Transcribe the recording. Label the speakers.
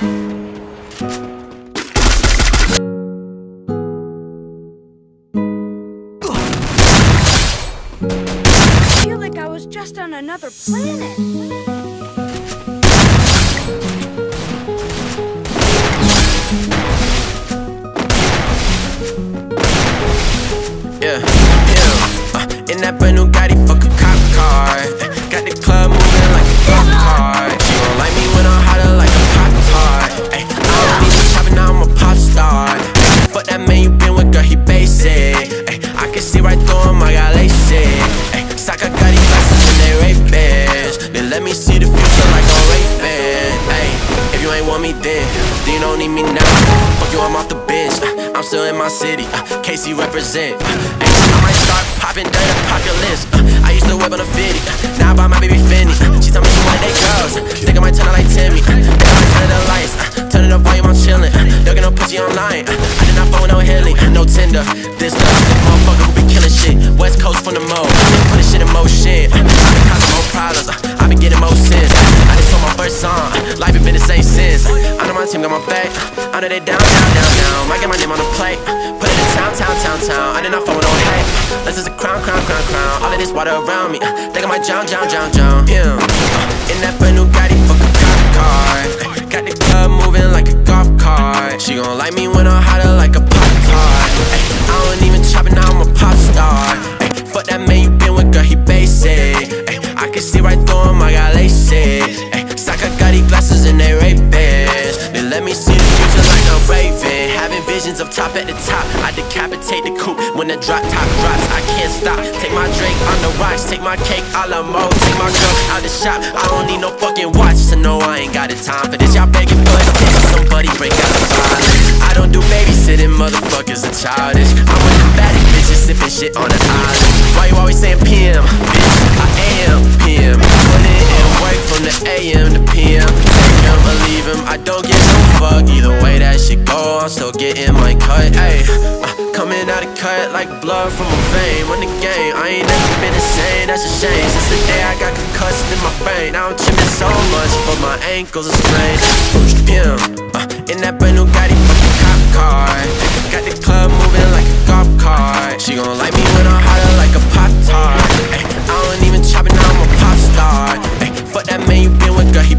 Speaker 1: I feel like I was just on another planet.
Speaker 2: Yeah, in that brand new Gotti, fuck a cop car. Got the club moving like a golf cart. She gon' like me when I'm hotter like a Pop-Tart. I don't need no shopping, now I'm a pop star. Fuck that man you been with, girl, he basic. I can see right through him, I got LASIK. Saka got these glasses and they rapists. They let me see the future like a Ray-Ban. If you ain't want me then you don't need me now. Fuck you, I'm off the bench. I'm still in my city, KC represent. I might start popping dirt apocalypse. I used to whip on a 50, now I buy my baby Fendi. She tell me she one day girls, think I might turn her like Timmy. Think I might turn the lights, turn it up volume, I'm chillin'. Don't get no pussy online, I did not phone no Hilly, no Tinder. This the motherfucker who be killing shit, West Coast from the mo, put this shit in motion. I been causing more problems, I been getting more sins. I just told my first song, life ain't been the same since. I know my team got my back, I know they down. Might get my name on the plate, put it in town. I did not phone no hate. This is a crown. All of this water around me, think I might drown. Yeah, in that brand new Gotti, fuck a cop car. Got the club moving like a golf cart. She gon' like me when I'm hotter like a Pop-Tart. I don't even chop it, now I'm a pop star. Fuck that man you been with, girl, he basic. I can see right through him, I got LASIK. Saka got these glasses and they rapists. They let me see the future like a raven. Having visions of top at the top, I decapitate the coupe when the drop top drops. I can't stop, take my drink on the rocks, take my cake a la mode, take my girl out the shop. I don't need no fucking watch to know I ain't got the time for this. Y'all begging for attention, somebody break out the violence. I don't do babysitting, motherfuckers are childish. I'm with the baddest bitches sipping shit on the island. Why you always saying PM? Bitch, I am PM. Putting in work from the AM to PM. Take him or leave him, I don't give no fuck. Either way that shit go, I'm still getting my cut. Ayy, coming out of cut like blood from a vein. Run the game, I ain't never been the same, that's a shame. Since the day I got concussed in my brain, now I'm tripping so much, but my ankles are sprained. PM, in that brand new Gotti, fucking cop car. Got the club moving like a golf cart. She gon' like me when I'm hotter like a Pop-Tart. I don't even chop it, now I'm a pop star. Fuck that man you been with, girl, he